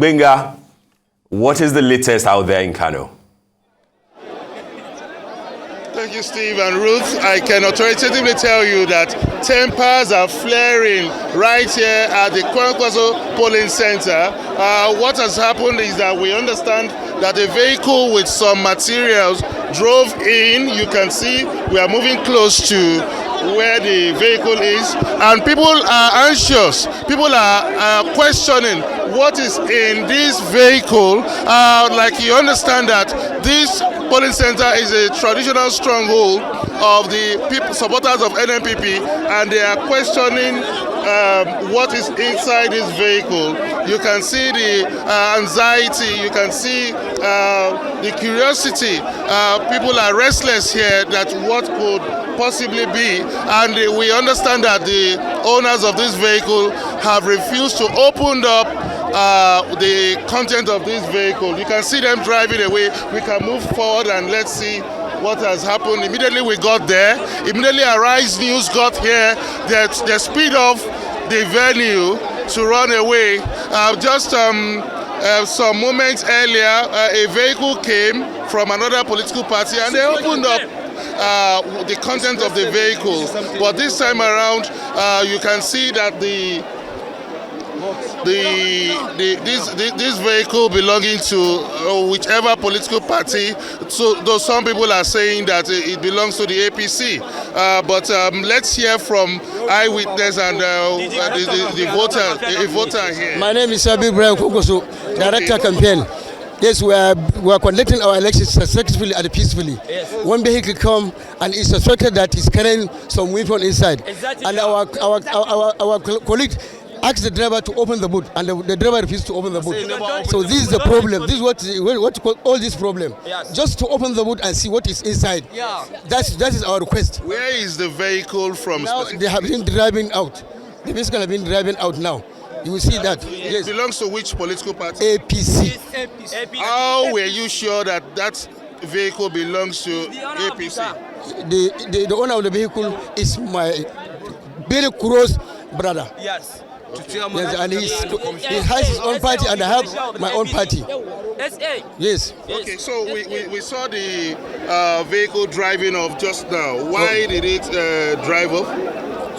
Benga, what is the latest out there in Kano? Thank you, Steve and Ruth. I can authoritatively tell you that tempers are flaring right here at the Kwankwaso polling center. What has happened is that we understand that a vehicle with some materials drove in. You can see we are moving close to where the vehicle is, and people are anxious. People are questioning what is in this vehicle. Like you understand that this polling center is a traditional stronghold of the supporters of NNPP, and they are questioning what is inside this vehicle. You can see the anxiety, you can see the curiosity. People are restless here that what could possibly be, and we understand that the owners of this vehicle have refused to open up the content of this vehicle. You can see them driving away. We can move forward and let's see what has happened. Immediately we got there, immediately Arise News got here, they speed off the venue to run away. Just some moments earlier, a vehicle came from another political party and they opened up the content of the vehicle. But this time around, you can see that this vehicle belonging to whichever political party, so though some people are saying that it belongs to the APC, but let's hear from eyewitness and the voter here. My name is Sabi Brian Kokoso, Director Campaign. Yes, we are conducting our elections successfully and peacefully. Yes. One vehicle come and it's suspected that it's carrying some weapon inside. Exactly. And our colleague asked the driver to open the boot, and the driver refused to open the boot. So this is the problem. This is what you call all this problem. Yes. Just to open the boot and see what is inside. Yeah. That is our request. Where is the vehicle from? Now they have been driving out. The vehicle have been driving out now. You will see that. It belongs to which political party? APC. How were you sure that that vehicle belongs to APC? The owner of the vehicle is my very close brother. Yes. Yes, and he has his own party and I have my own party. Yes. Okay, so we saw the vehicle driving off just now. Why did it drive off?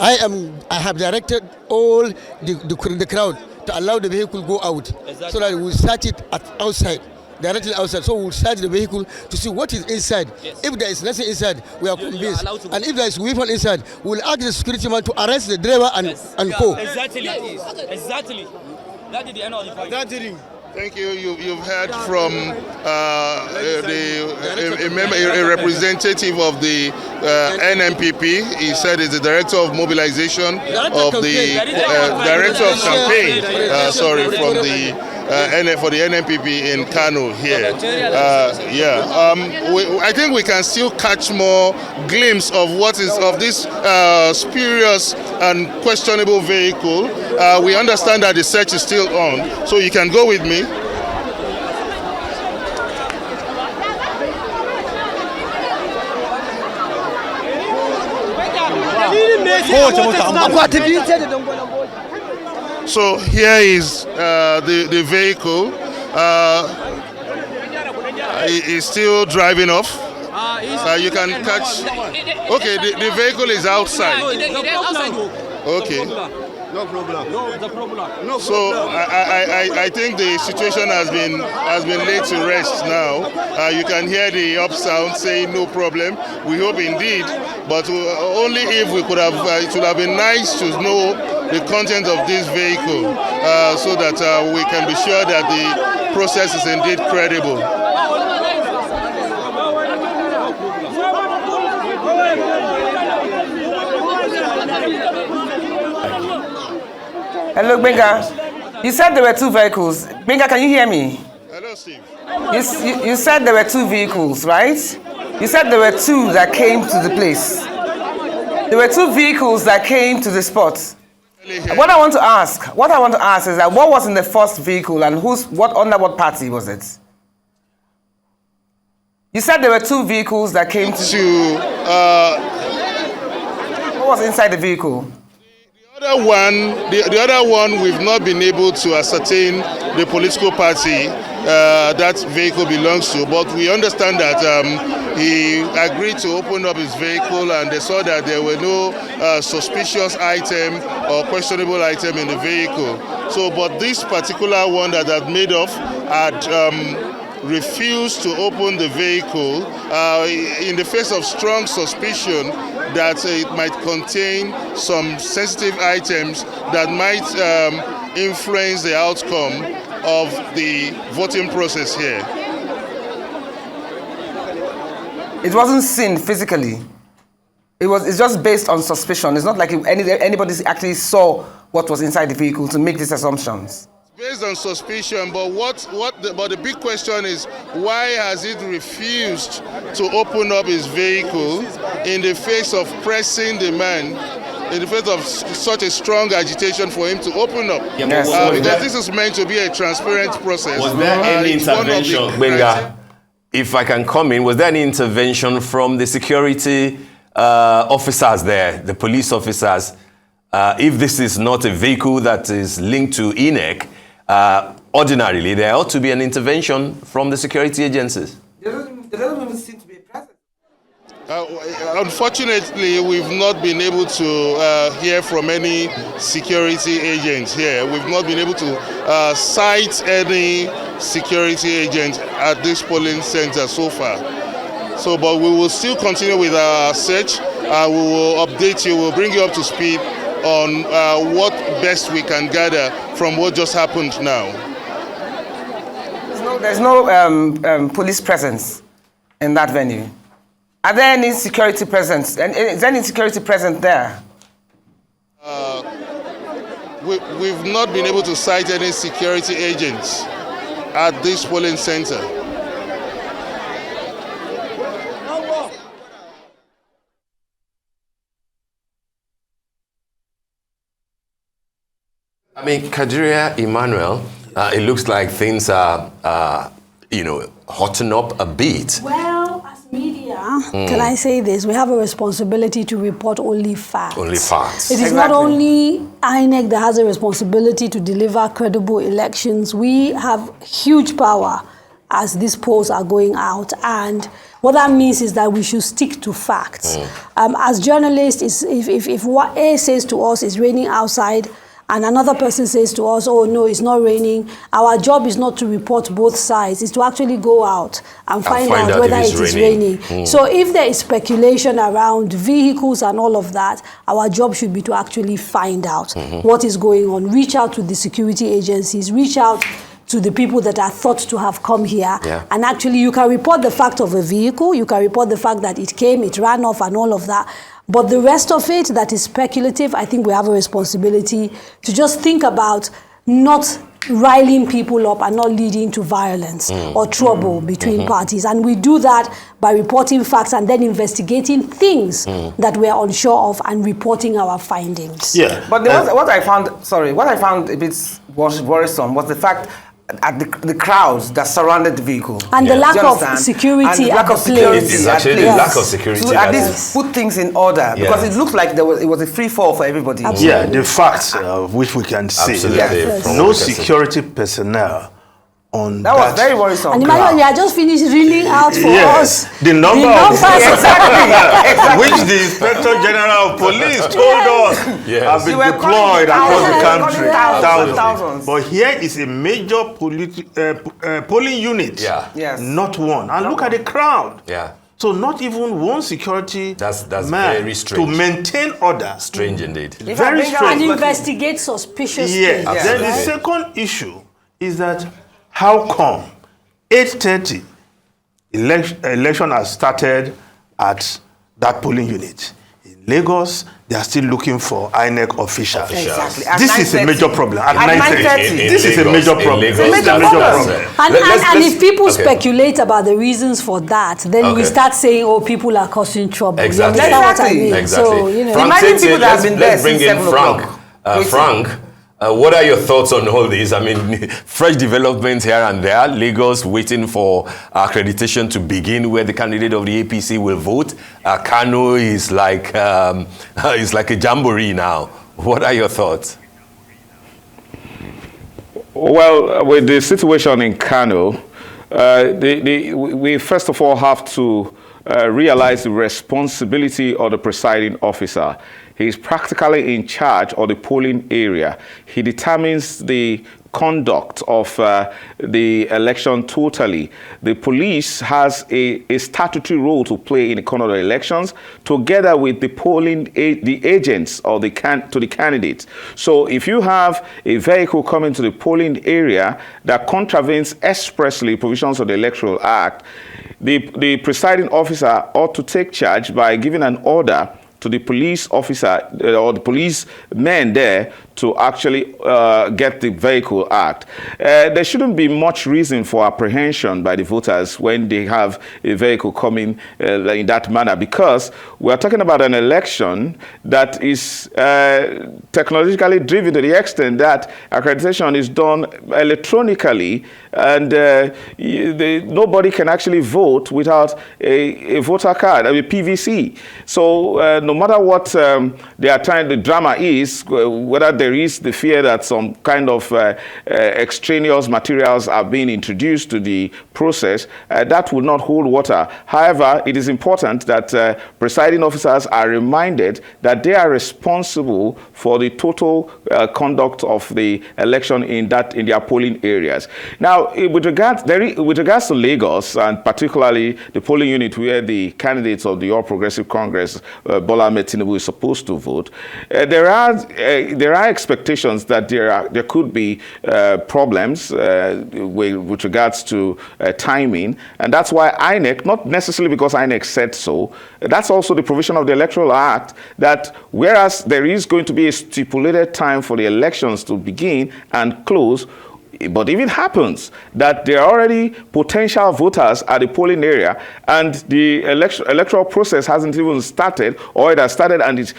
I have directed all the crowd to allow the vehicle go out, so that we will start it outside, directly outside. So we will start the vehicle to see what is inside. Yes. If there is nothing inside, we are convinced. And if there is weapon inside, we will ask the security man to arrest the driver and go. Exactly. Exactly. That is the end of the point. Thank you. You've heard from a representative of the NNPP. He said he's the director of mobilization of the director of campaign. From the for the NNPP in Kano here. I think we can still catch more glimpse of what is of this spurious and questionable vehicle. We understand that the search is still on, so you can go with me. So here is the vehicle. Is still driving off. You can catch. Okay, the vehicle is outside. Okay. No problem. No so I think the situation has been laid to rest now. You can hear the up sound saying no problem. We hope indeed, but only if we could have. It would have been nice to know the content of this vehicle, so that we can be sure that the process is indeed credible. Hello, Benga. You said there were two vehicles. Benga, can you hear me? Hello, Steve. You said there were two vehicles, right? You said there were two that came to the place. There were two vehicles that came to the spot. What I want to ask is that what was in the first vehicle and under what party was it? You said there were two vehicles that came to. What was inside the vehicle? The other one, we've not been able to ascertain the political party that vehicle belongs to, but we understand that he agreed to open up his vehicle and they saw that there were no suspicious item or questionable item in the vehicle. So, but this particular one that had made off had refused to open the vehicle in the face of strong suspicion that it might contain some sensitive items that might influence the outcome of the voting process here. It wasn't seen physically. It's just based on suspicion. It's not like anybody actually saw what was inside the vehicle to make these assumptions. Based on suspicion, but but the big question is, why has it refused to open up his vehicle in the face of pressing demand, in the face of such a strong agitation for him to open up? Yes. Because this is meant to be a transparent process. Was there any intervention, Benga? If I can come in, was there any intervention from the security officers there, the police officers? If this is not a vehicle that is linked to INEC, ordinarily there ought to be an intervention from the security agencies. There doesn't even seem to be a presence. Unfortunately, we've not been able to hear from any security agents here. We've not been able to cite any security agent at this polling center so far. So, but we will still continue with our search. We will update you, we'll bring you up to speed on what best we can gather from what just happened now. There's no police presence in that venue. Are there any security presence? And is there any security present there? We've not been able to cite any security agents at this polling center. I mean, Kadiria Emmanuel, it looks like things are, hotting up a bit. Well, as media, can I say this? We have a responsibility to report only facts. Only facts. It is not only INEC that has a responsibility to deliver credible elections. We have huge power as these polls are going out, and what that means is that we should stick to facts. As journalists, if what A says to us is raining outside, and another person says to us, oh no, it's not raining, our job is not to report both sides, it's to actually go out and find out whether it is raining. So if there is speculation around vehicles and all of that, our job should be to actually find out what is going on, reach out to the security agencies, reach out to the people that are thought to have come here. And actually you can report the fact of a vehicle, you can report the fact that it came, it ran off and all of that. But the rest of it that is speculative, I think we have a responsibility to just think about not riling people up and not leading to violence or trouble between parties. And we do that by reporting facts and then investigating things that we are unsure of and reporting our findings. Yeah. But what I found a bit worrisome was the fact at the crowds that surrounded the vehicle. And the lack of security at the place. It is actually the lack of security. To at least put things in order, because it looked like it was a free fall for everybody. Absolutely. Yeah, the facts which we can see. No security personnel on that was very worrisome. And Emmanuel, you are just finished reeling out for us the number of exactly. which the Inspector General of Police told us have been deployed across the country. Thousands. But here is a major polling unit, not one. And look at the crowd. So not even one security man very strange. To maintain order. Strange indeed. Very strange. And investigate suspicious things. Then the second issue is that how come 8:30 election has started at that polling unit? In Lagos, they are still looking for INEC officials. Exactly. This is a major problem. At 9:30. This is a major problem. And if people speculate about the reasons for that, then we start saying, oh, people are causing trouble. Exactly. You understand what I mean? Exactly. So, you know. Imagine people that have been there let's bring since in 7 o'clock. Frank. What are your thoughts on all this? I mean, fresh developments here and there. Lagos waiting for accreditation to begin where the candidate of the APC will vote. Kano is like a jamboree now. What are your thoughts? Well, with the situation in Kano, we first of all have to realize the responsibility of the presiding officer. He's practically in charge of the polling area. He determines the conduct of the election totally. The police has a statutory role to play in the conduct of elections, together with the the agents of the candidates. So if you have a vehicle coming to the polling area that contravenes expressly provisions of the Electoral Act, the presiding officer ought to take charge by giving an order to the police officer or the police men there to actually get the vehicle act. There shouldn't be much reason for apprehension by the voters when they have a vehicle coming in that manner, because we're talking about an election that is technologically driven to the extent that accreditation is done electronically, and nobody can actually vote without a voter card, a PVC. So no matter what the drama is, whether there is the fear that some kind of extraneous materials are being introduced to the process, that will not hold water. However, it is important that presiding officers are reminded that they are responsible for the total conduct of the election in their polling areas. Now, with regards to Lagos, and particularly the polling unit where the candidates of the All Progressive Congress, Bola Ahmed Tinubu, is supposed to vote, there are expectations that there could be problems with regards to timing, and that's why INEC, not necessarily because INEC said so, that's also the provision of the Electoral Act, that whereas there is going to be a stipulated time for the elections to begin and close, but if it happens that there are already potential voters at the polling area and the electoral process hasn't even started, or it has started and is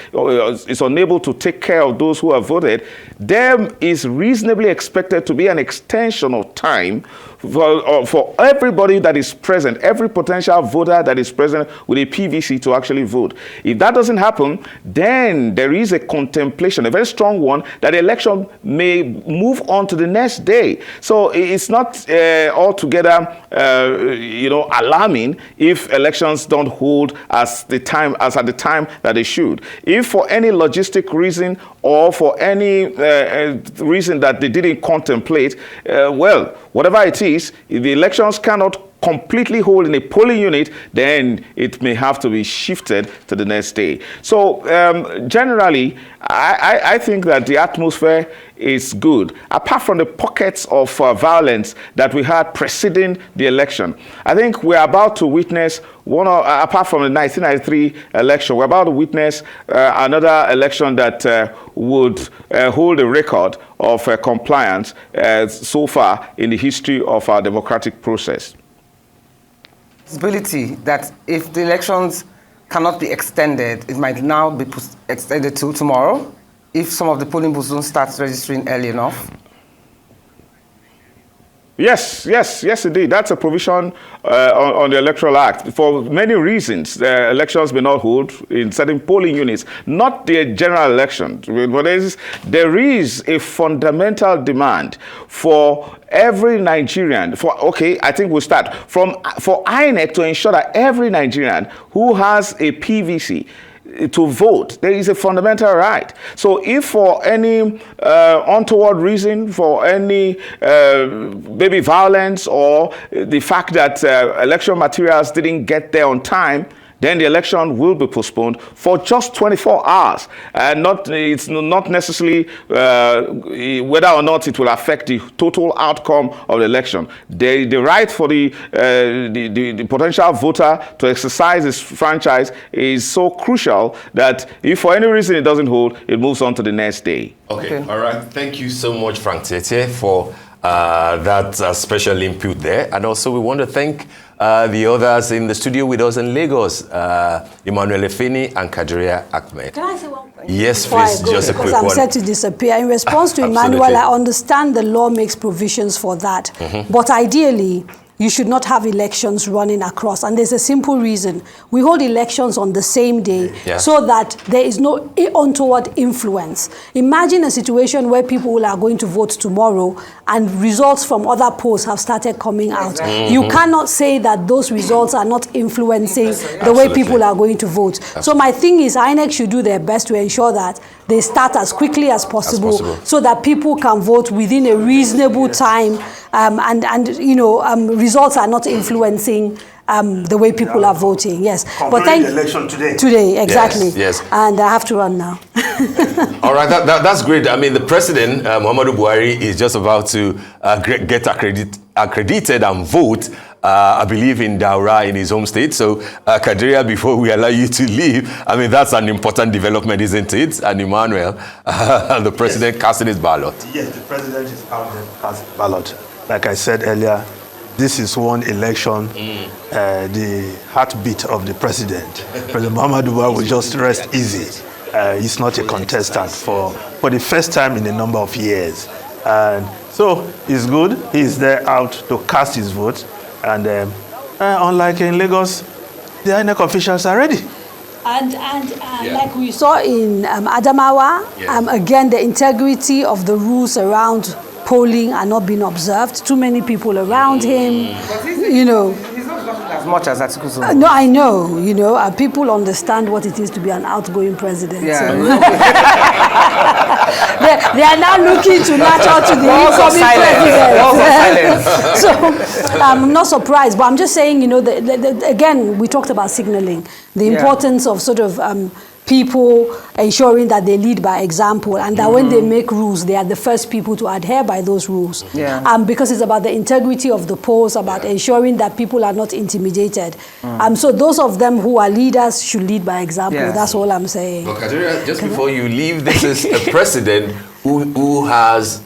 unable to take care of those who have voted, there is reasonably expected to be an extension of time for everybody that is present, every potential voter that is present with a PVC to actually vote. If that doesn't happen, then there is a contemplation, a very strong one, that the election may move on to the next day. So it's not altogether, alarming if elections don't hold as at the time that they should. If for any logistic reason or for any reason that they didn't contemplate, whatever it is, if the elections cannot completely hold in a polling unit, then it may have to be shifted to the next day. So generally, I think that the atmosphere is good, apart from the pockets of violence that we had preceding the election. I think we're about to witness apart from the 1993 election, we're about to witness another election that would hold a record of compliance so far in the history of our democratic process. Possibility that if the elections cannot be extended, it might now be extended to tomorrow if some of the polling booths don't start registering early enough? Yes, indeed. That's a provision on the Electoral Act. For many reasons, the elections may not hold in certain polling units, not the general election. But there is a fundamental demand for every Nigerian, I think we'll start for INEC to ensure that every Nigerian who has a PVC to vote, there is a fundamental right. So if for any untoward reason, for any maybe violence or the fact that election materials didn't get there on time, then the election will be postponed for just 24 hours. And it's not necessarily whether or not it will affect the total outcome of the election. The right for the potential voter to exercise his franchise is so crucial that if for any reason it doesn't hold, it moves on to the next day. Okay. All right. Thank you so much, Frank Tete, for that special input there. And also we want to thank the others in the studio with us in Lagos, Emmanuel Efeni and Kadiria Ahmed. Can I say one question? Yes, please, just a quick one. Because I'm set to disappear. In response to Emmanuel, I understand the law makes provisions for that. Mm-hmm. But ideally, you should not have elections running across. And there's a simple reason. We hold elections on the same day so that there is no untoward influence. Imagine a situation where people are going to vote tomorrow and results from other polls have started coming out. You cannot say that those results are not influencing the way people are going to vote. So my thing is INEC should do their best to ensure that they start as quickly as possible so that people can vote within a reasonable time and results are not influencing the way people are voting. Yes. But thank the election today. Today, exactly. Yes. And I have to run now. All right, that's great. I mean, the president, Muhammadu Buhari, is just about to get accredited and vote, I believe, in Daura, in his home state. So, Kadiria, before we allow you to leave, I mean, that's an important development, isn't it? And Emmanuel, the president casting his ballot. Yes, the president is out there casting ballot. Like I said earlier, this is one election, the heartbeat of the president. President Muhammadu Buhari will just rest easy. He's not a contestant for the first time in a number of years. And so it's good. He's there out to cast his vote. And unlike in Lagos, the INEC officials are ready. And like we saw in Adamawa, again, the integrity of the rules around polling are not being observed. Too many people around him, He's not as much as Atiku. No, I know, people understand what it is to be an outgoing president. Yeah. So. they are now looking to latch on to the incoming president. So I'm not surprised, but I'm just saying, again, we talked about signaling, the importance of sort of people ensuring that they lead by example and that when they make rules, they are the first people to adhere by those rules. Because it's about the integrity of the polls, about ensuring that people are not intimidated. So those of them who are leaders should lead by example. That's all I'm saying. But Kadiria, just before you leave, this is a president who has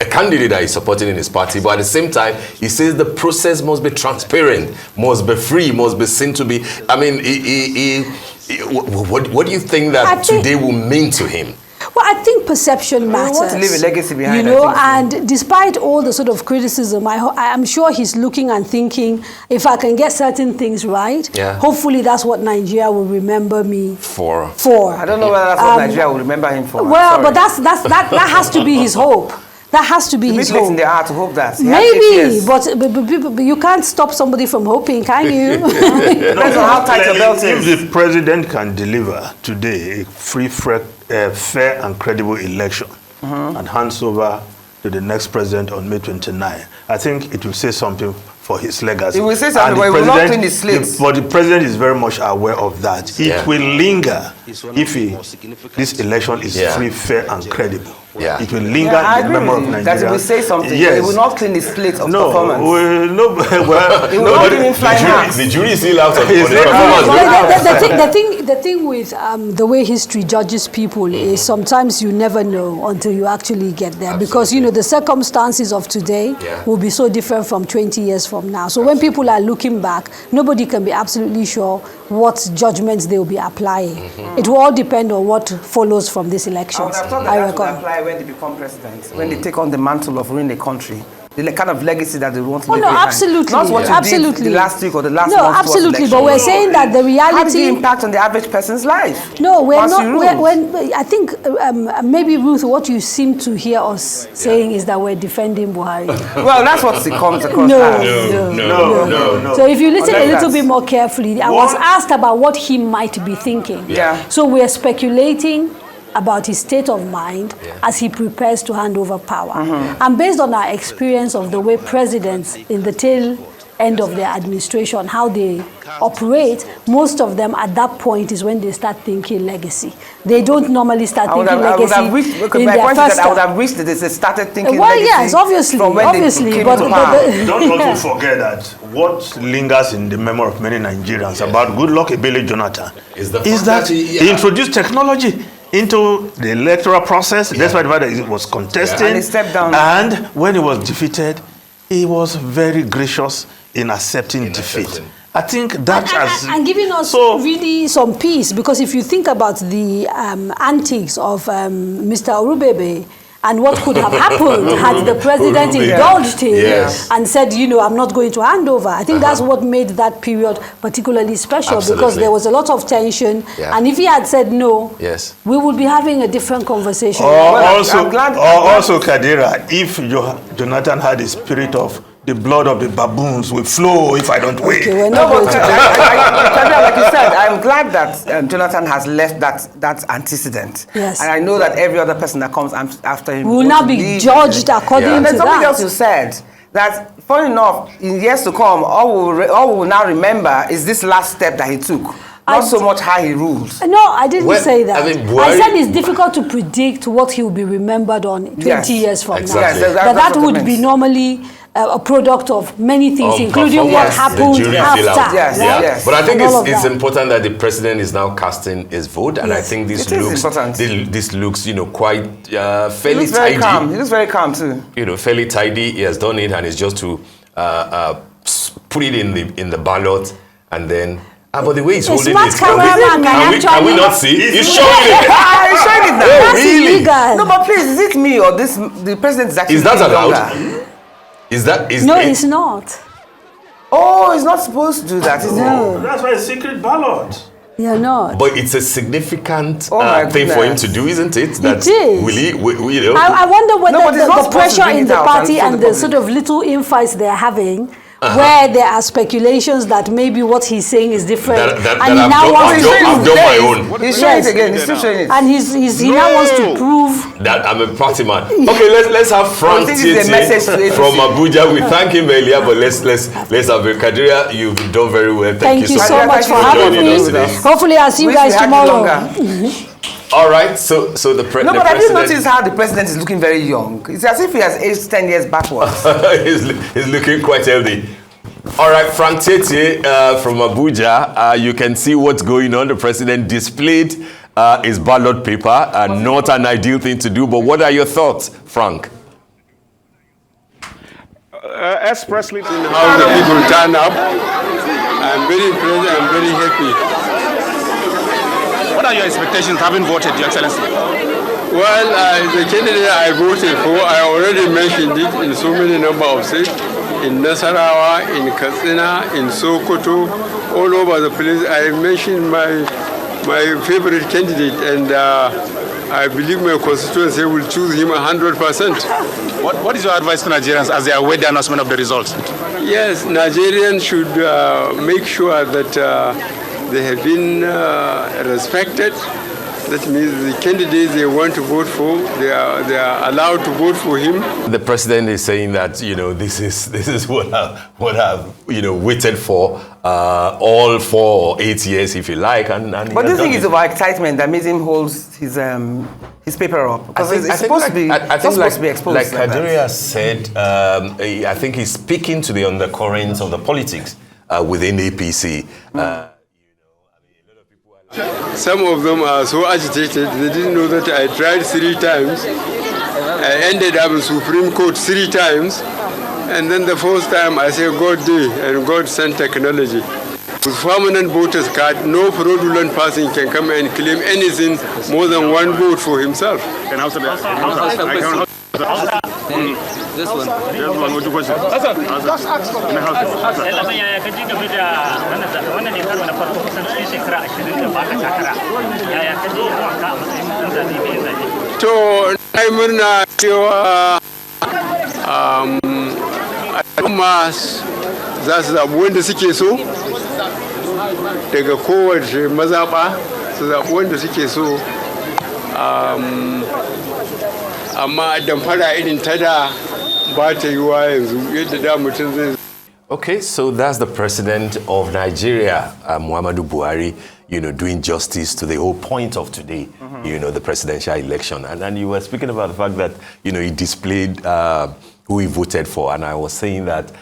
a candidate that he's supporting in his party, but at the same time, he says the process must be transparent, must be free, must be seen to be. I mean, what do you think that today will mean to him? Well, I think perception matters. We want to leave a legacy behind. And despite all the sort of criticism, I'm sure he's looking and thinking, if I can get certain things right, hopefully that's what Nigeria will remember me for. I don't know whether that's what Nigeria will remember him for. Well, but that has to be his hope. That has to be his hope. In the heart to hope that. Maybe, but you can't stop somebody from hoping, can you? Depends on how tight your belt is. If the president can deliver today a free, fair and credible election and hands over to the next president on May 29, I think it will say something for his legacy. It will say something, but it will not clean his slate. But the president is very much aware of that. It will linger if this election is free, fair and credible. It will linger in the memory of Nigeria. That it will say something, but it will not clean his slate of performance. It will not give him flying marks. The jury is still out of the performance. The thing with the way history judges people is sometimes you never know until you actually get there. Because, the circumstances of today will be so different from 20 years from now. So when people are looking back, nobody can be absolutely sure what judgments they will be applying. It will all depend on what follows from this election. I would have thought that will apply when they become president, when they take on the mantle of running the country. The kind of legacy that they want to leave behind. Absolutely. Not what you did the last week or the last month. No, absolutely. But we're saying that the reality. How did it impact on the average person's life? No, we're not. I think maybe, Ruth, what you seem to hear us saying is that we're defending Buhari. Well, that's what it comes across as. No. So if you listen a little bit more carefully, I was asked about what he might be thinking. So we're speculating about his state of mind as he prepares to hand over power. And based on our experience of the way presidents in the tail end of their administration, how they operate, most of them at that point is when they start thinking legacy. They don't normally start thinking legacy in their first I would have wished that they started thinking legacy. Well, yes, obviously. But don't also forget that what lingers in the memory of many Nigerians about Goodluck Ebele Jonathan is that he introduced technology into the electoral process, despite the fact that it was contested. And he stepped down. And when he was defeated, he was very gracious in accepting defeat. I think that and giving us really some peace, because if you think about the antics of Mr. Orubebe and what could have happened had the president indulged him and said, you know, I'm not going to hand over. I think that's what made that period particularly special because there was a lot of tension. And if he had said no, we would be having a different conversation. Also, Kadira, if Jonathan had the spirit of the blood of the baboons will flow if I don't wait. Okay, no, but like you said, I'm glad that Jonathan has left that antecedent. Yes. And I know that every other person that comes after him will now be judged according to that. And then something else you said, that funny enough, in years to come, all we will now remember is this last step that he took. Not so much how he rules. No, I didn't say that. I said it's difficult to predict what he will be remembered on 20 years from now. But that would be normally a product of many things, including what happened after. But I think it's important that the president is now casting his vote, and I think this looks, you know, quite fairly tidy. He looks very calm too. You know, fairly tidy. He has done it, and it's just to put it in the ballot, and then. But the way he's holding it, can we not see? He's showing it. He's showing it now. Oh, really? Illegal. No, but please, is it me or the president is actually? Is that allowed? No, it's not. Oh, he's not supposed to do that, is no. That's why it's secret ballot. You're not. But it's a significant thing for him to do, isn't it? It is. Will he, you know? I wonder whether the pressure in the party and the sort of little infights they're having, where there are speculations that maybe what he's saying is different, and he now wants to prove my own. He's showing it again. He's still showing it, and he now wants to prove that I'm a party man. Okay, let's have Frank from Abuja. We thank him earlier, but let's have it. Kadiria, you've done very well. Thank you so much for having me. Hopefully, I'll see you guys tomorrow. All right, so the president. No, but have you noticed how the president is looking very young? It's as if he has aged 10 years backwards. he's looking quite healthy. All right, Frank Tete from Abuja, you can see what's going on. The president displayed his ballot paper, not an ideal thing to do, but what are your thoughts, Frank? Expressly how the people turn up. I'm very impressed, I'm very happy. What are your expectations having voted, Your Excellency? Well, the candidate I voted for, I already mentioned it in so many number of states. In Nasarawa, in Katsina, in Sokoto, all over the place. I mentioned my favorite candidate, and I believe my constituency will choose him 100%. What is your advice to Nigerians as they await the announcement of the results? Yes, Nigerians should make sure that they have been respected. That means the candidates they want to vote for, they are allowed to vote for him. The president is saying that, you know, this is what I've waited for all 4 or 8 years, if you like. But do you think it's about excitement that made him hold his paper up? Because it's supposed to be exposed. Like Kadiria said, I think he's speaking to the undercurrents of the politics within APC. Some of them are so agitated, they didn't know that I tried 3 times. I ended up in Supreme Court 3 times. And then the 4th time I said, God did, and God sent technology. With permanent voters card, no fraudulent person can come and claim anything more than 1 vote for himself. This one. What you question? Just ask for to ai murna cewa al'umma za su zaɓi wanda suke so daga kowace mazaɓa su zaɓi wanda suke so amma damfara irin ta da ba ta yiwa yanzu yadda da mutum zai. Okay, so that's the president of Nigeria, Muhammadu Buhari, doing justice to the whole point of today, the presidential election. And then you were speaking about the fact that, he displayed who he voted for. And I was saying that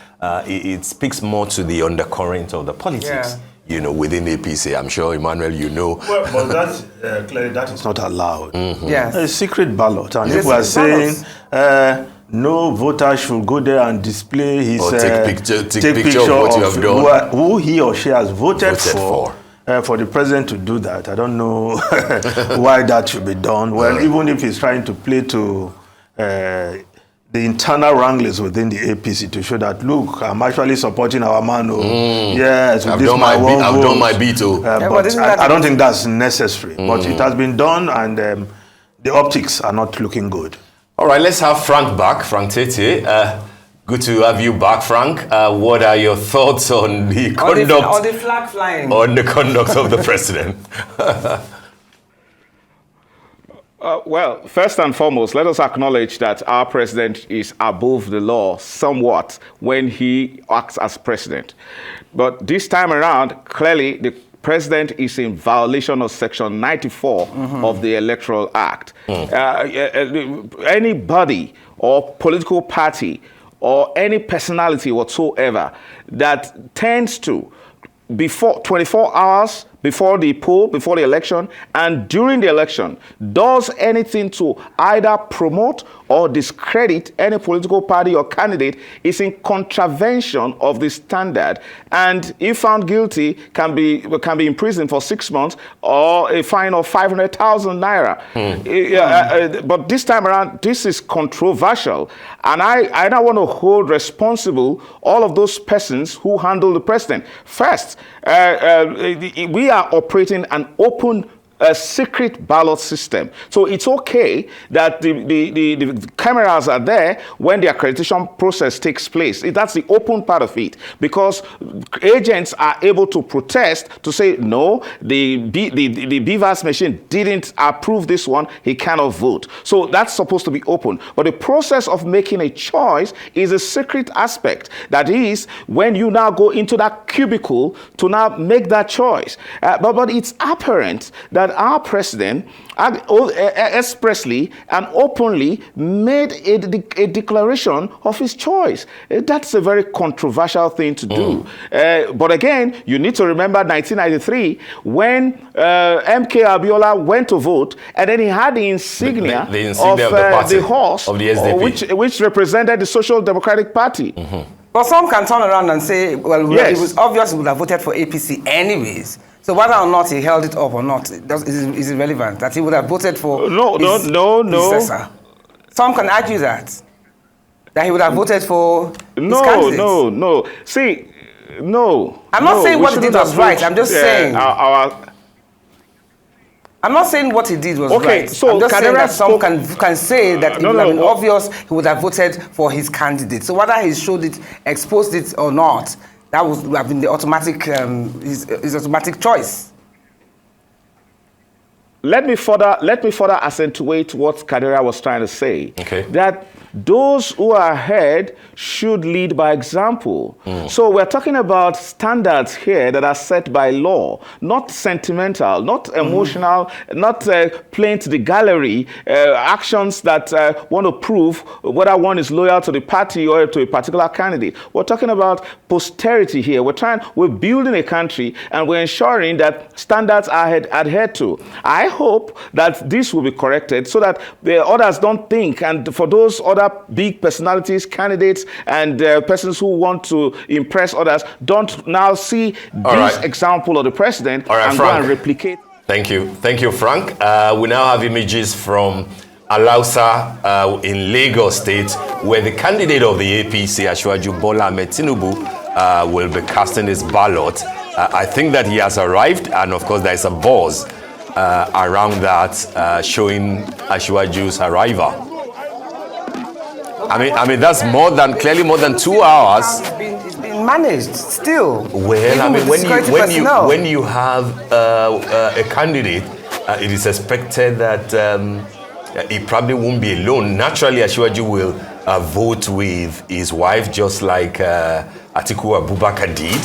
it speaks more to the undercurrent of the politics, within APC. I'm sure, Emmanuel, Well, but that's clearly that is not allowed. Yes. A secret ballot. And if we are saying no voter should go there and display his take picture of what you have done, who he or she has voted for the president to do that. I don't know why that should be done. Well, even if he's trying to play to the internal wranglings within the APC to show that, look, I'm actually supporting our man. Yes, I've done my bit. But I don't think that's necessary. But it has been done, and the optics are not looking good. All right, let's have Frank back. Frank Tete. Good to have you back, Frank. What are your thoughts on the conduct? On the flag flying. On the conduct of the president? Well, first and foremost, let us acknowledge that our president is above the law somewhat when he acts as president. But this time around, clearly, the president is in violation of Section 94 of the Electoral Act. Anybody or political party or any personality whatsoever that tends to, before 24 hours before the poll, before the election, and during the election, does anything to either promote or discredit any political party or candidate is in contravention of the standard, and if found guilty, can be imprisoned for 6 months or a fine of 500,000 naira. But this time around, this is controversial, and I now want to hold responsible all of those persons who handle the president. First, we are operating an open secret ballot system. So it's okay that the cameras are there when the accreditation process takes place. That's the open part of it, because agents are able to protest to say, no, the BVAS machine didn't approve this one, he cannot vote. So that's supposed to be open. But the process of making a choice is a secret aspect. That is, when you now go into that cubicle to now make that choice. But it's apparent that our president expressly and openly made a declaration of his choice. That's a very controversial thing to do. But again, you need to remember 1993 when MK Abiola went to vote, and then he had the insignia, of the party, the horse, of the SDP. which represented the Social Democratic Party. But some can turn around and say, well, it was obvious he would have voted for APC anyways. So whether or not he held it up or not is irrelevant. That he would have voted for his predecessor. Some can argue that he would have voted for his candidate. No. See, no. I'm not saying what he did was right. I'm just saying. I'm not saying what he did was right. So I'm just saying that some can say that it would have been obvious he would have voted for his candidate. So whether he showed it, exposed it or not, that would have been the automatic, his automatic choice. Let me further accentuate what Kadera was trying to say. That those who are ahead should lead by example. So we're talking about standards here that are set by law, not sentimental, not emotional, not playing to the gallery, actions that want to prove whether one is loyal to the party or to a particular candidate. We're talking about posterity here. We're building a country, and we're ensuring that standards are adhered to. I hope that this will be corrected so that the others don't think, and for those other big personalities, candidates, and persons who want to impress others, don't now see this example of the president and Frank, go and replicate. Thank you, Frank. We now have images from Alausa in Lagos State, where the candidate of the APC, Asiwaju Bola Ahmed Tinubu, will be casting his ballot. I think that he has arrived, and of course there is a buzz around that, showing Asiwaju's arrival. I mean that's clearly more than 2 hours. It's been managed still. Well, I mean, when you have a candidate, it is expected that he probably won't be alone. Naturally, Asiwaju will vote with his wife, just like Atiku Abubakar did.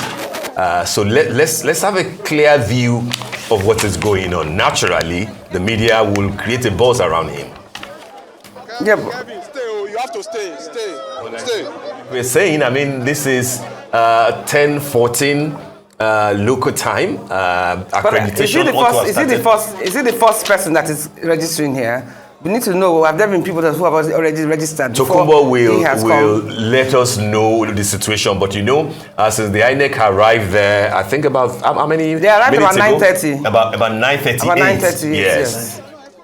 So let's have a clear view of what is going on. Naturally, the media will create a buzz around him. Yeah, you have to stay. We're saying, I mean, this is 10:14 local time. Accreditation. Is it the first person that is registering here? We need to know, have there been people who have already registered? Tokumbo will let us know the situation, but since the INEC arrived there, I think about how many? They arrived about 9:30. About 9:38. About 9:38. Yes.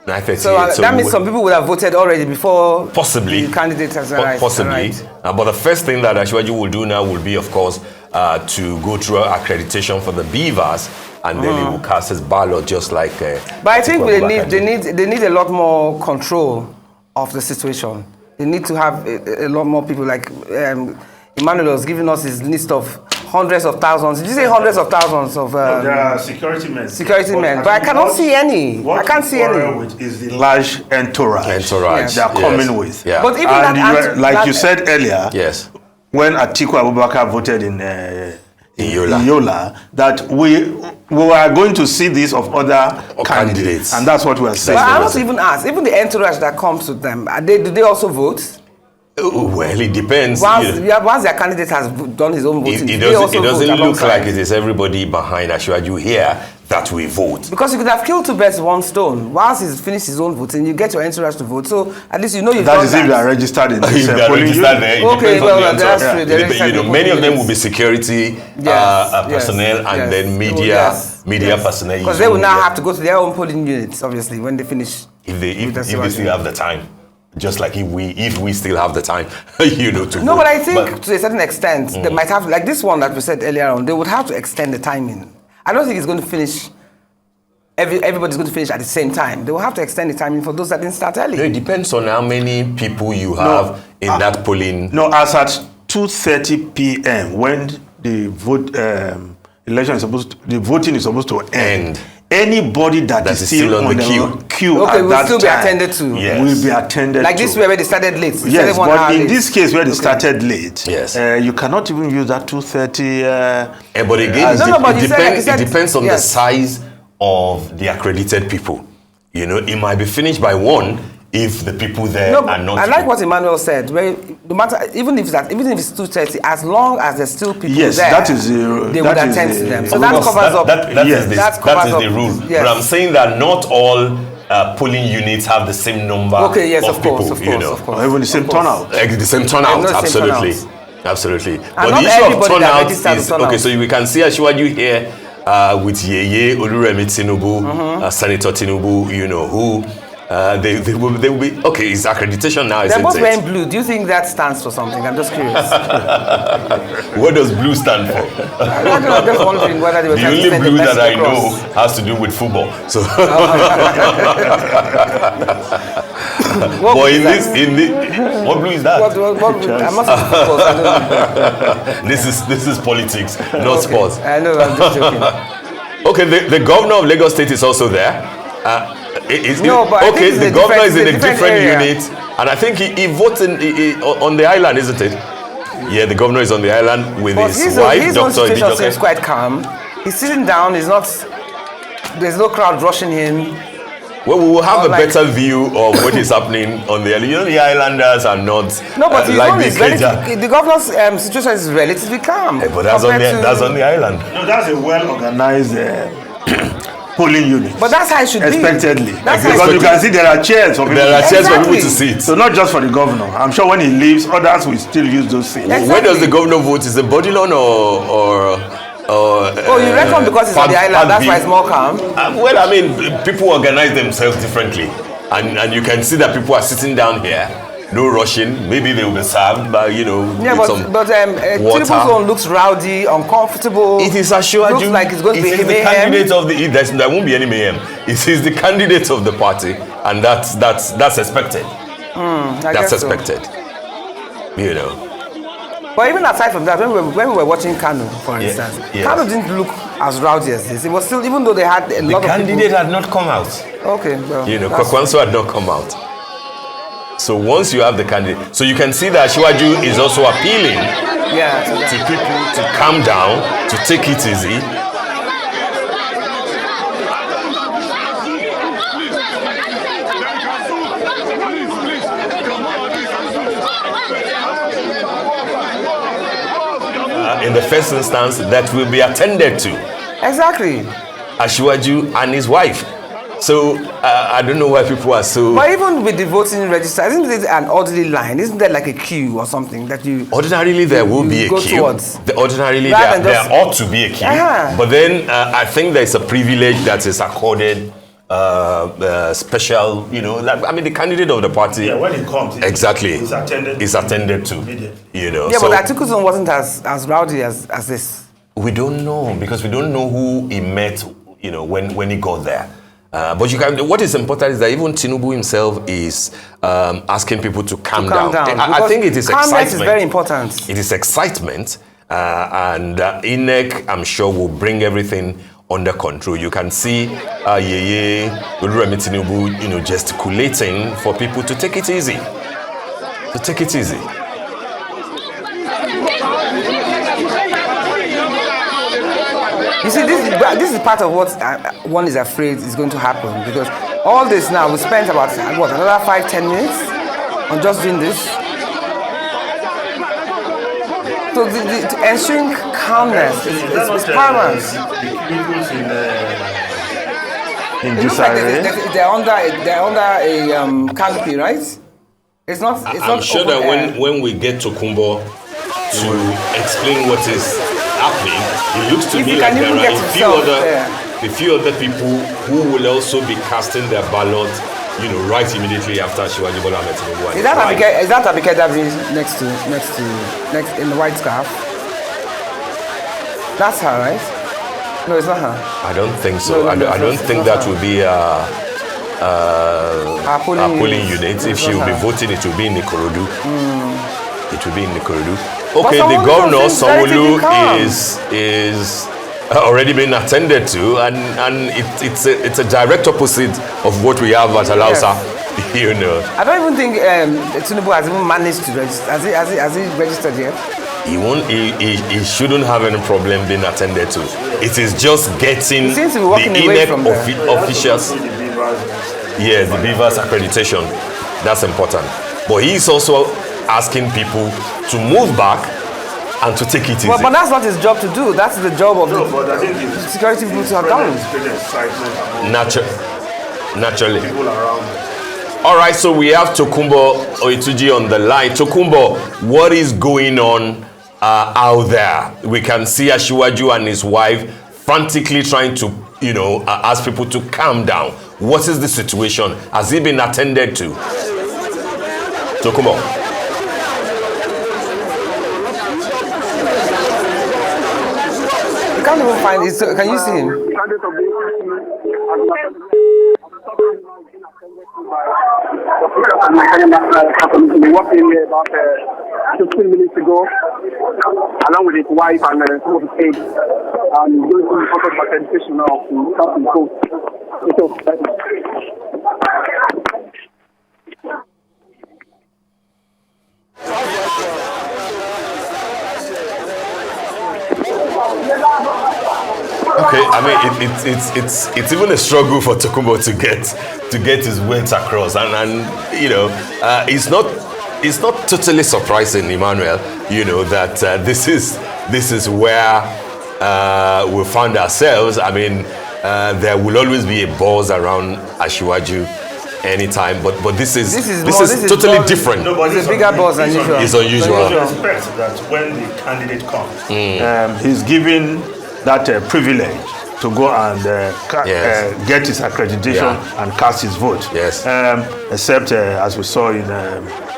9:38. So that means some people would have voted already before possibly the candidate has arrived. Possibly. But the first thing that Asiwaju will do now will be, of course, to go through accreditation for the beavers, and then he will cast his ballot just like. But I think they need a lot more control of the situation. They need to have a lot more people. Like Emmanuel was giving us his list of hundreds of thousands. Did you say hundreds of thousands of? There are security men. Security men, but I cannot see any. I can't see any. Which is the large entourage they are coming with. Yeah. But even like you said earlier, yes, when Atiku Abubakar voted in Yola, that we are going to see this of other candidates, and that's what we are saying. But I must even ask, even the entourage that comes with them, do they also vote? Well, it depends. Once their candidate has done his own voting, it doesn't look like it is everybody behind Asiwaju here that we vote. Because you could have killed two birds with one stone. Once he's finished his own voting, you get your entourage to vote. So at least you know you've done that. That is if you are registered in this polling unit. Okay, well, that's true. Many of them will be security personnel and then media personnel. Because they will now have to go to their own polling units, obviously, when they finish. If they still have the time. Just like if we still have the time, to No, but I think to a certain extent, they might have, like this one that we said earlier on, they would have to extend the timing. I don't think it's going to finish, everybody's going to finish at the same time. They will have to extend the timing for those that didn't start early. No, it depends on how many people you have in that polling. No, as at 2:30 p.m. when the voting is supposed to end. Anybody that is still on the queue will still be attended to. Yes. Will be attended to. Like this where they started late. Yes, but in this case where they started late, you cannot even use that 2:30. But again, it depends on the size of the accredited people. It might be finished by 1 if the people there are not. I like what Emmanuel said. No matter, even if it's 2:30, as long as there's still people there, they would attend to them. So that covers up. That is the rule. Yes. But I'm saying that not all polling units have the same number of people. Of course. Or even the same turnout. The same turnout, absolutely. Absolutely. But the issue of turnout is okay. So we can see Asiwaju here with Yeye Oluremi Tinubu, Senator Tinubu. Who. They will be okay. It's accreditation now. They're both wearing blue. Do you think that stands for something? I'm just curious. What does blue stand for? I'm just wondering whether they were trying to send the only blue that I across. know has to do with football. So, what blue is that? What blue? I must have football. I don't know. This is politics, not sports. I know. I'm just joking. Okay, the governor of Lagos State is also there. The governor is in a different unit, and I think he votes on the island, isn't it? Yeah, the governor is on the island with his wife, his Dr. situation seems quite calm. He's sitting down. There's no crowd rushing him. Well, we will have a better view of what is happening on the island. The islanders are not the governor's situation is relatively calm. But that's on the island. No, that's a well-organized polling unit. But that's how it should expectedly. be. Because you can see there are chairs for people. There are chairs for people to sit. So not just for the governor. I'm sure when he leaves, others will still use those seats. Exactly. Where does the governor vote? Is it Bodilon or you reckon because it's on the island, that's why it's more calm? Well, I mean, people organize themselves differently. And you can see that people are sitting down here, no rushing. Maybe they will be served by, Tinubu's one looks rowdy, uncomfortable. It is assured looks like it's going to be the candidate of there won't be any mayhem. It is the candidate of the party, and that's expected. That's expected. But even aside from that, when we were watching Kano, for instance, Kano didn't look as rowdy as this. It was still, even though they had a lot of people. The candidate had not come out. Okay, well. Kwakwanso had not come out. So once you have the candidate, so you can see that Asiwaju is also appealing to people to calm down, to take it easy. In the first instance, that will be attended to. Exactly. Asiwaju and his wife. So I don't know why people are so. But even with the voting register, isn't it an orderly line? Isn't there like a queue or something that you? Ordinarily, there will be a queue. There ought to be a queue. But then I think there's a privilege that is accorded special, the candidate of the party. Yeah, when he comes, exactly, he's attended to. Yeah, so, but Atiku's zone wasn't as rowdy as this. We don't know, because we don't know who he met, when he got there. But what is important is that even Tinubu himself is asking people to calm down. I think it is excitement. Calmness is very important. It is excitement, and INEC, I'm sure, will bring everything under control. You can see Yeye Oluremi Tinubu, gesticulating for people to take it easy. You see, this is part of what one is afraid is going to happen, because all this now, we spent about, another 5-10 minutes on just doing this. So the ensuring calmness is paramount. In disarray. They're under a canopy, right? It's not. I'm sure that when we get to Kumbo to explain what is happening, it looks to me like there are a few other people who will also be casting their ballot, right immediately after Asiwaju Bola Ahmed Tinubu. Is that Abike Dabiri next in the white scarf? That's her, right? No, it's not her. I don't think so. I don't think that will be our polling unit. If she will be voting, it will be in Ikorodu. It will be in Ikorodu. Okay, the governor, Sanwo-Olu, is already been attended to, and it's a direct opposite of what we have at Alausa. Yes. I don't even think Tinubu has even managed to register. Has he registered yet? He shouldn't have any problem being attended to. It is just getting the INEC officials. Yeah, the Beavers accreditation. That's important. But he's also asking people to move back and to take it easy. But that's not his job to do. That's the job of the security people to have done. Naturally. All right, so we have Tokunbo Oituji on the line. Tokunbo, what is going on out there? We can see Asiwaju and his wife frantically trying to, ask people to calm down. What is the situation? Has he been attended to? Tokunbo. You can't even find it. Can you see him? We walked in here about 15 minutes ago, along with his wife and some of his aides. And going through the process of accreditation now to start the vote. Okay, I mean it's even a struggle for Tokunbo to get his words across, and it's not totally surprising, Emmanuel, that this is where we found ourselves. I mean, there will always be a buzz around Asiwaju anytime, but this is totally different. No, but it's a bigger buzz than usual. It's unusual. I expect that when the candidate comes, he's given that privilege to go and get his accreditation and cast his vote. Yes. Except as we saw in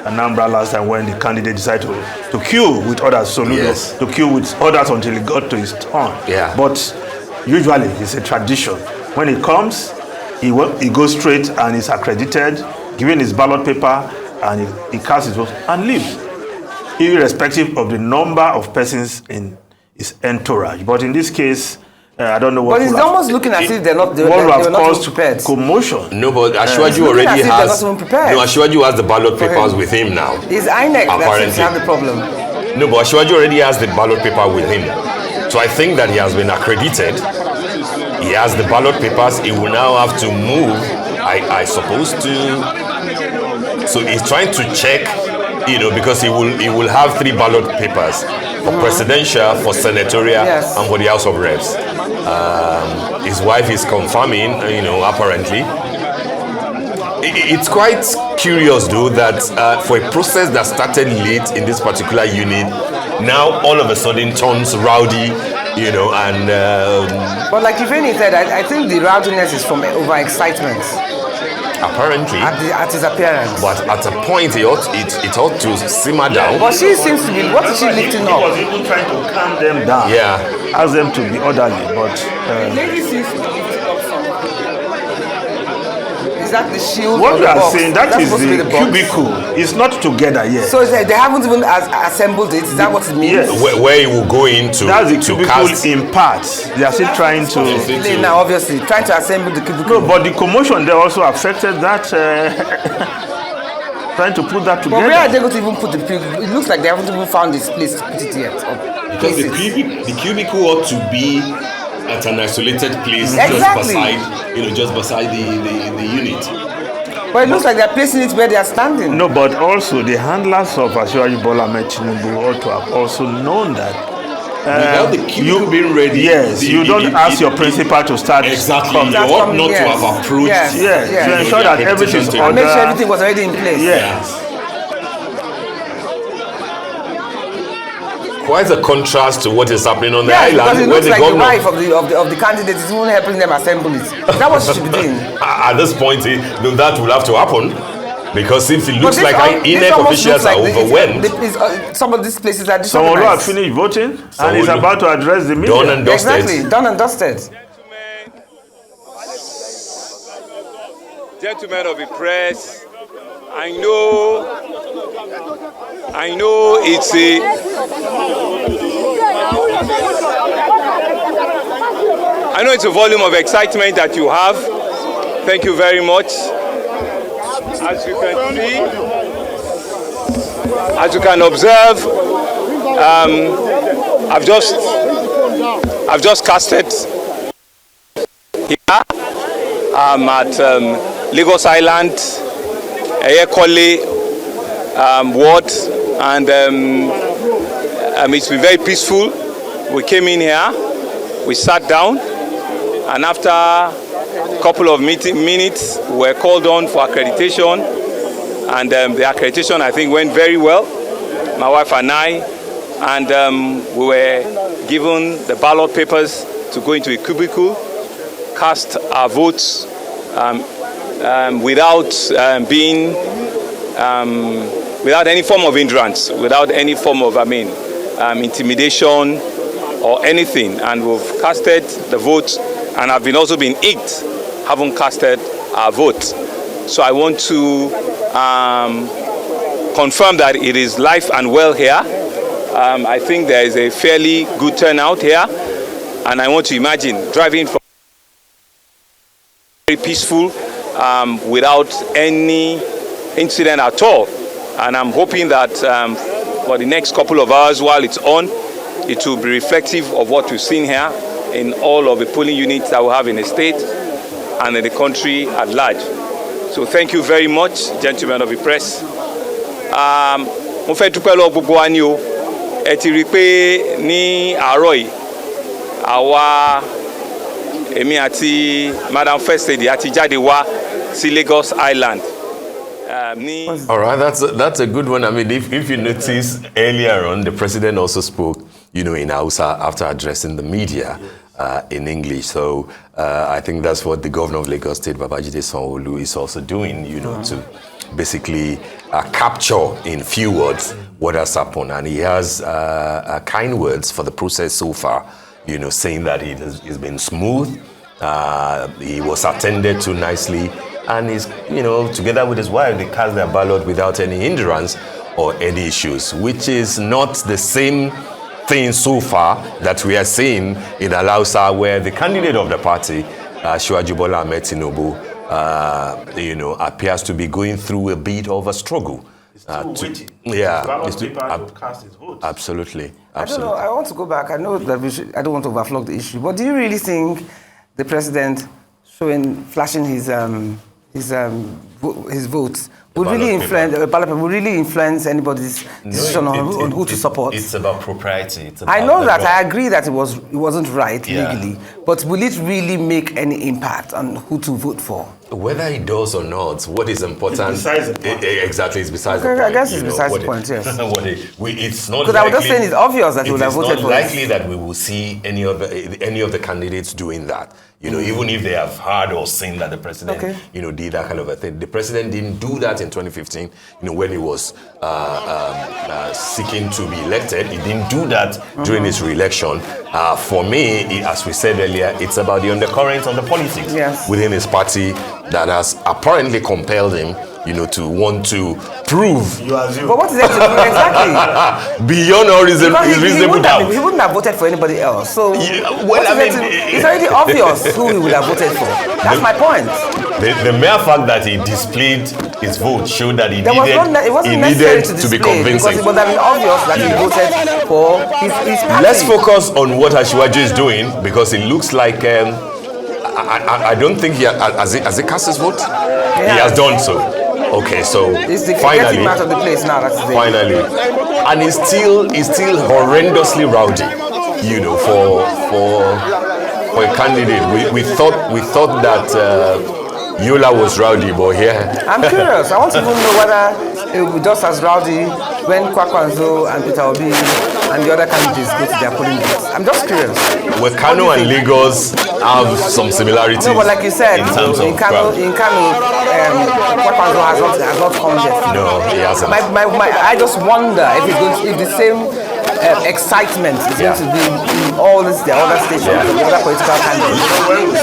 Anambra last time, when the candidate decided to queue with others, to queue with others until he got to his turn. Yeah. But usually it's a tradition. When he comes, he goes straight and is accredited, given his ballot paper, and he casts his vote and leaves, irrespective of the number of persons in his entourage. But in this case, I don't know what. But it's almost looking as if they're not prepared. Commotion. No, but Asiwaju already has. No, Asiwaju has the ballot papers with him now. It's INEC that seems to have the problem. No, but Asiwaju already has the ballot paper with him. So I think that he has been accredited. He has the ballot papers. He will now have to move, I suppose, to. So he's trying to check, because he will have 3 ballot papers for presidential, for senatorial, and for the House of Reps. His wife is confirming, apparently. It's quite curious, though, that for a process that started late in this particular unit, now all of a sudden turns rowdy you know, and... but like Ifeanyi said, I think the rowdiness is from overexcitement. Apparently. At his appearance. But at a point, it ought to simmer down. But she seems to be, what is she lifting up? He was even trying to calm them down. Yeah. Ask them to be orderly, but... the lady seems to be lifting up something. Is that the shield? What we are saying, that is the cubicle. It's not together yet. So they haven't even assembled it. Is that what it means? Yes. Where it will go into. That's the cubicle in parts. They are still trying to. Now, obviously, trying to assemble the cubicle. No, but the commotion there also affected that. Trying to put that together. But where are they going to even put the cubicle? It looks like they haven't even found this place to put it yet. Because the cubicle ought to be at an isolated place, just beside the unit. But it looks like they're placing it where they are standing. No, but also the handlers of Asiwaju Bola Ahmed Tinubu ought to have also known that. Without the cubicle being ready. Yes, you don't ask your principal to start. Exactly. You ought not to have approached. Yes. To ensure that everything's ordered. And make sure everything was already in place. Yes. Quite a contrast to what is happening on the island. Because it looks like the wife of the candidate is even helping them assemble it. Is that what she should be doing? At this point, that will have to happen. Because if it looks like INEC officials are overwhelmed. Some of these places are disorganized. Someone who have finished voting and is about to address the media. Done and dusted. Exactly, done and dusted. Gentlemen of the press, I know it's a volume of excitement that you have. Thank you very much. As you can see, as you can observe, I've just casted here. I'm at Lagos Island, Eyekole ward, and it's been very peaceful. We came in here, we sat down, and after a couple of minutes, we were called on for accreditation, and the accreditation, I think, went very well, my wife and I, and we were given the ballot papers to go into a cubicle, cast our votes without without any form of hindrance, without any form of, intimidation or anything. And we've casted the vote, and I've also been inked, haven't casted our vote. So I want to confirm that it is live and well here. I think there is a fairly good turnout here, and I want to imagine driving from very peaceful without any incident at all. And I'm hoping that for the next couple of hours while it's on, it will be reflective of what we've seen here in all of the polling units that we have in the state and in the country at large. So thank you very much, gentlemen of the press. Mo fẹ́ dúpẹ́ lọ́wọ́ gbogbo wa ní o. Ẹ ti rí i pé ní àárọ̀ yìí, àwa èmi àti Madam First Lady àti jáde wá sí Lagos Island. All right, that's a good one. I mean, if you notice earlier on, the president also spoke, in Hausa after addressing the media in English. So I think that's what the governor of Lagos State, Babajide Sanwo-Olu, is also doing, to basically capture in few words what has happened. And he has kind words for the process so far, saying that it's been smooth. He was attended to nicely. And he's, together with his wife, they cast their ballot without any hindrance or any issues, which is not the same thing so far that we are seeing in Alausa, where the candidate of the party, Asiwaju Bola Ahmed Tinubu, appears to be going through a bit of a struggle. To cast his vote. Absolutely. I don't know. I want to go back. I know that I don't want to overflow the issue, but do you really think the president flashing his votes would really influence anybody's decision on who to support? It's about propriety. I know that. I agree that it wasn't right legally, but will it really make any impact on who to vote for? Whether it does or not, what is important? Exactly, it's besides the point. I guess it's besides the point, yes. It's not because I was just saying it's obvious that you would have voted for it. It's not likely that we will see any of the candidates doing that. Even if they have heard or seen that the president, did that kind of a thing. The president didn't do that in 2015, when he was seeking to be elected. He didn't do that during his re-election. For me, as we said earlier, it's about the undercurrent of the politics within his party that has apparently compelled him, to want to prove. But what is it to do exactly? Beyond all reasonable doubt. He wouldn't have voted for anybody else. So it's already obvious who he would have voted for. That's my point. The mere fact that he displayed his vote showed that he needed to be convincing. Because it would have been obvious that he voted for his party. Let's focus on what Asiwaju is doing, because it looks like I don't think has he cast his vote? He has done so. Okay, so finally, him out of the place now. That's finally, and he's still horrendously rowdy, for a candidate. We thought that Yola was rowdy, but here. I'm curious. I want to even know whether it will be just as rowdy when Kwakwanzo and Peter Obi and the other candidates go to their polling booths. I'm just curious. Well, Kano and Lagos have some similarities. No, but like you said, in Kano, Kwakwanzo has not come yet. No, he hasn't. I just wonder if the same excitement is going to be in all the other stations, the other political candidates.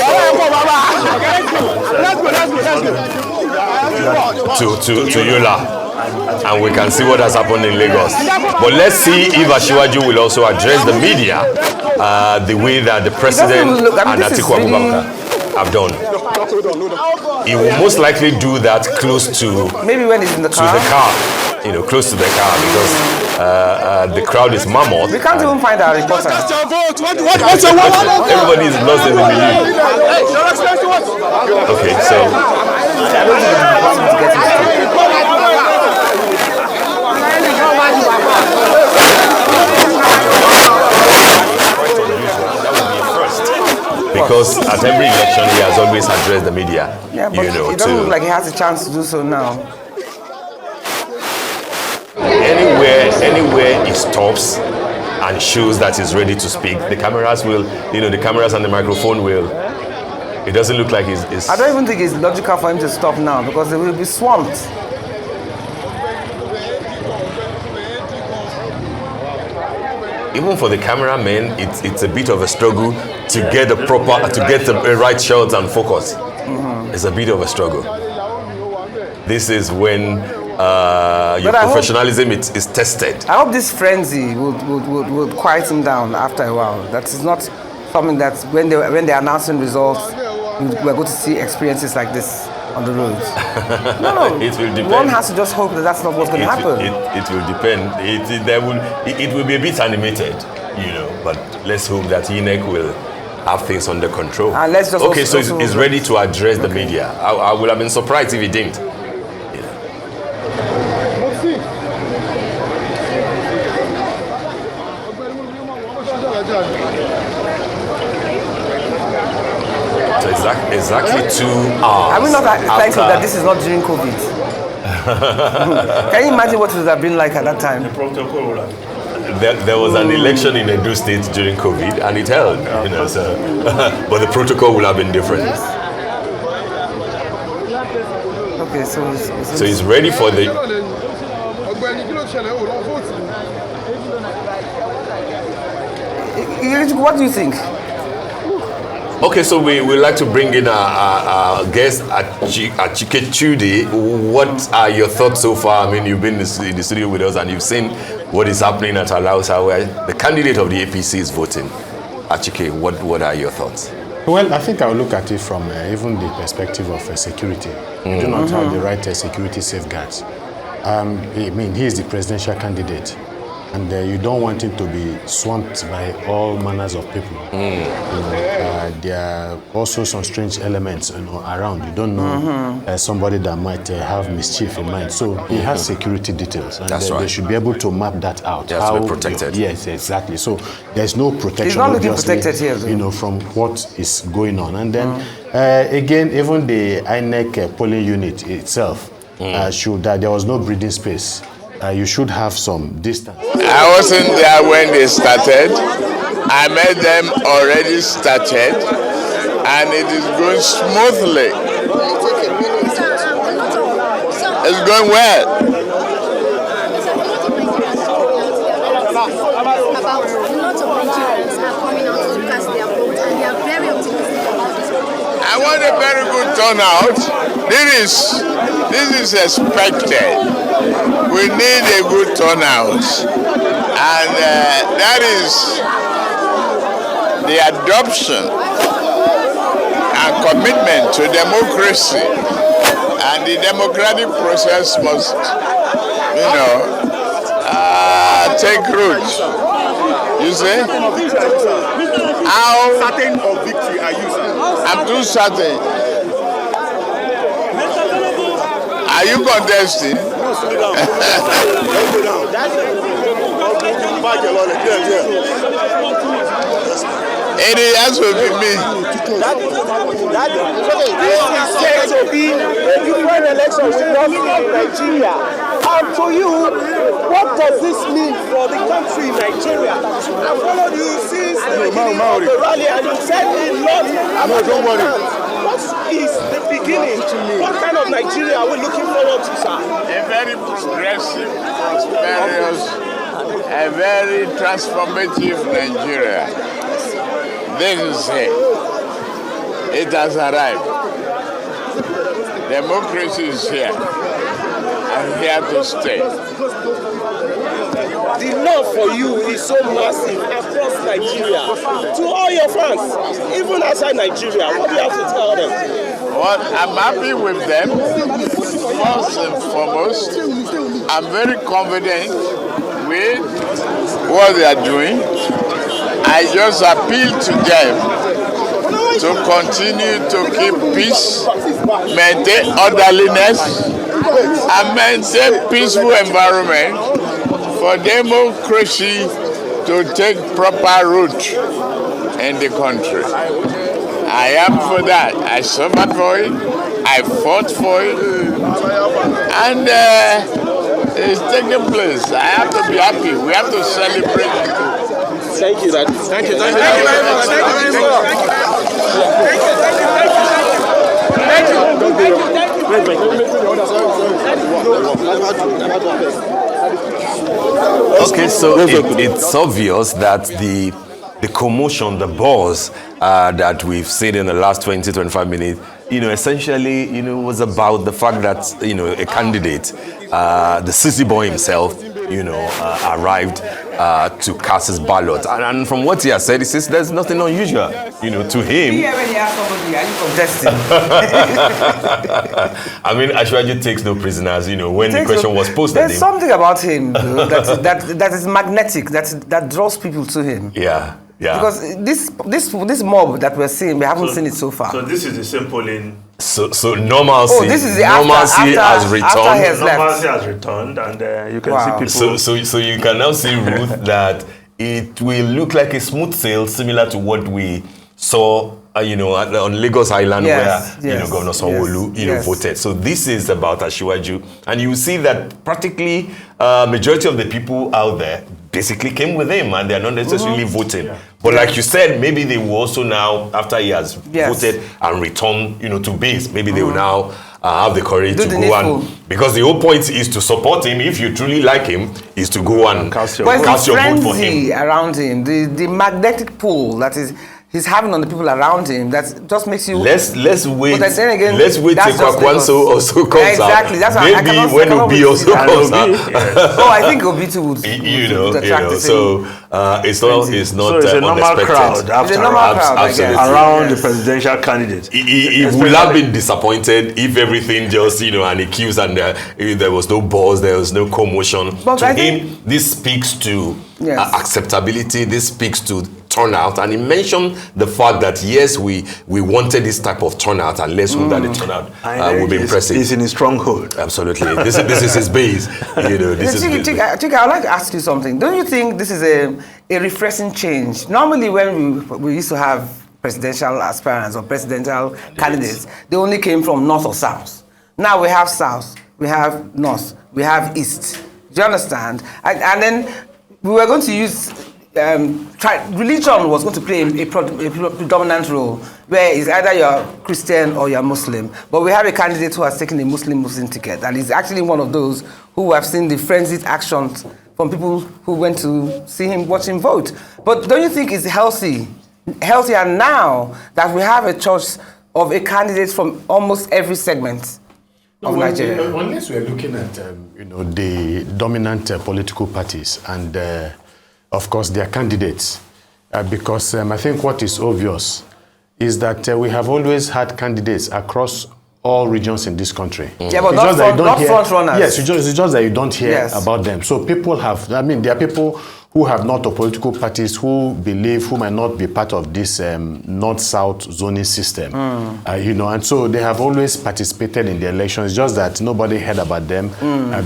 To Yola. And we can see what has happened in Lagos. But let's see if Asiwaju will also address the media the way that the president and Atiku Abubakar have done. He will most likely do that close to maybe when he's in the car. Close to the car, because the crowd is mammoth. We can't even find our reporter. Everybody is lost in the belief. Okay, so I don't think it's possible to get his because at every election he has always addressed the media. Yeah, but it doesn't look like he has a chance to do so now. Anywhere he stops and shows that he's ready to speak, the cameras will, the cameras and the microphone will. It doesn't look like he's. I don't even think it's logical for him to stop now, because they will be swamped. Even for the cameramen, it's a bit of a struggle to get the right shots and focus. It's a bit of a struggle. This is when your professionalism is tested. I hope this frenzy would quiet him down after a while. That is not something that when they're announcing results, we're going to see experiences like this on the roads. No, it will depend. One has to just hope that that's not what's going to happen. It will depend. It will be a bit animated, but let's hope that INEC will have things under control. And let's just so he's ready to address the media. I would have been surprised if he didn't. So exactly 2 hours. Are we not thankful that this is not during COVID? Can you imagine what it would have been like at that time? There was an election in Edo State during COVID, and it held. But the protocol would have been different. Okay, so he's ready for the. What do you think? Okay, so we would like to bring in our guest, Achike Chude. What are your thoughts so far? I mean, you've been in the studio with us and you've seen what is happening at Alausa, where the candidate of the APC is voting. Achike, what are your thoughts? Well, I think I'll look at it from even the perspective of security. We do not have the right security safeguards. He is the presidential candidate. and you don't want him to be swamped by all manners of people. There are also some strange elements around. You don't know somebody that might have mischief in mind. So he has security details, and they should be able to map that out. How to be protected. Yes, exactly. So there's no protection. He's not looking protected here, from what is going on. And then again, even the INEC polling unit itself showed that there was no breathing space. You should have some distance. I wasn't there when they started. I met them already started, and it is going smoothly. It's going well. About a lot of Nigerians are coming out to cast their vote, and they are very optimistic about it. I want a very good turnout. This is expected. We need a good turnout, and that is the adoption and commitment to democracy, and the democratic process must, take root. You see? How certain of victory are you, sir? I'm too certain. Are you contesting? It has to be me. This is said to be a different election with North Nigeria. And to you, what does this mean for the country, Nigeria? I followed you since the beginning of the rally, and you said a lot about your plans. What is the beginning? What kind of Nigeria are we looking forward to, sir? A very progressive, prosperous, a very transformative Nigeria. This is it. It has arrived. Democracy is here. And here to stay. The love for you is so massive across Nigeria. To all your fans, even outside Nigeria, what do you have to tell them? Well, I'm happy with them. First and foremost, I'm very confident with what they are doing. I just appeal to them to continue to keep peace, maintain orderliness, and maintain peaceful environment for democracy to take proper root in the country. I am for that. I suffered for it. I fought for it. And it's taking place. I have to be happy. We have to celebrate. Thank you, Daddy. Thank you. Thank you very much. Thank you very much. Okay, so it's obvious that the commotion, the buzz that we've seen in the last 20-25 minutes, essentially, was about the fact that, a candidate, the sissy boy himself, arrived to cast his ballot. And from what he has said, he says there's nothing unusual, to him. He already asked somebody, are you contesting? I mean, Ashwaji takes no prisoners, when the question was posed at him. There's something about him that is magnetic, that draws people to him. Yeah. Yeah. Because this mob that we're seeing, we haven't seen it so far. So this is the same polling. So normalcy. Oh, this is the normalcy has returned. Normalcy has returned, and you can see people. So you can now see, Ruth, that it will look like a smooth sail, similar to what we saw, on Lagos Island, where Governor Sanwo-Olu, voted. So this is about Asiwaju, and you see that practically majority of the people out there basically came with him, and they're not necessarily voting. Yeah. But like you said, maybe they will also now, after he has voted and returned, to base, maybe they will now have the courage to go and, because the whole point is to support him. If you truly like him, is to go and cast your vote for him. Around him, the magnetic pull that is he's having on the people around him that just makes you. Let's wait. But then again, let's wait till Kwakwanso also comes out. Exactly. That's maybe when Obi also comes out. Oh, I think Obi too would. So it's not. So it's a normal crowd after around the presidential candidate. He would have been disappointed if everything just and he queues and there was no buzz, there was no commotion. But to him, this speaks to acceptability. This speaks to turnout, and he mentioned the fact that yes, we wanted this type of turnout, and let's hope that the turnout will be impressive. He's in his stronghold. Absolutely, this is his base. Chika, I'd like to ask you something. Don't you think this is a refreshing change? Normally, when we used to have presidential aspirants or presidential candidates, they only came from north or south. Now we have south, we have north, we have east. Do you understand? And then we were going to use. Religion was going to play a predominant role, where it's either you're Christian or you're Muslim. But we have a candidate who has taken a Muslim ticket, and he's actually one of those who have seen the frenzied actions from people who went to see him, watch him vote. But don't you think it's healthier now that we have a choice of a candidate from almost every segment of Nigeria? Unless we're looking at the dominant political parties and of course, their candidates, because I think what is obvious is that we have always had candidates across all regions in this country. Yeah, but not front runners. Yes, it's just that you don't hear about them. So people have, there are people who have not of political parties who might not be part of this north-south zoning system, and so they have always participated in the elections, just that nobody heard about them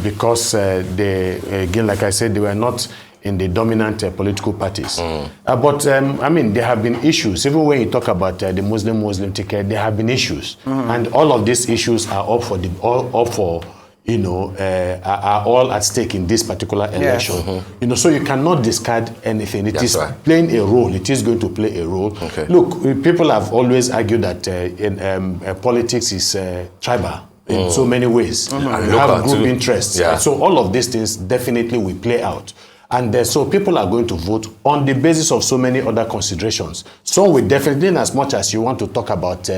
because they, again, like I said, they were not in the dominant political parties. But there have been issues. Even when you talk about the Muslim ticket, there have been issues. And all of these issues are are all at stake in this particular election. So you cannot discard anything. It is playing a role. It is going to play a role. Look, people have always argued that politics is tribal in so many ways. You have group interests. So all of these things definitely will play out. And so people are going to vote on the basis of so many other considerations. So we definitely, in as much as you want to talk about,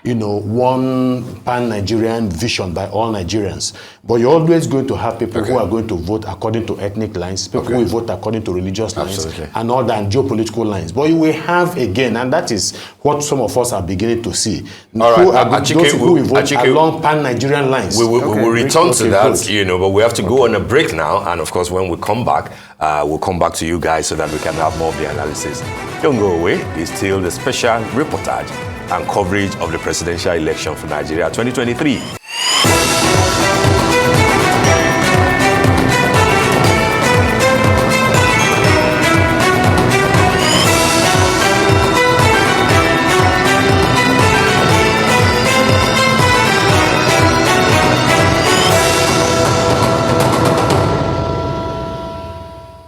one pan-Nigerian vision by all Nigerians, but you're always going to have people who are going to vote according to ethnic lines, people who will vote according to religious lines, and all that, and geopolitical lines. But you will have, again, and that is what some of us are beginning to see, those who will vote along pan-Nigerian lines. We will return to that, but we have to go on a break now, and of course, when we come back, we'll come back to you guys so that we can have more of the analysis. Don't go away. It's still the special reportage and coverage of the presidential election for Nigeria 2023.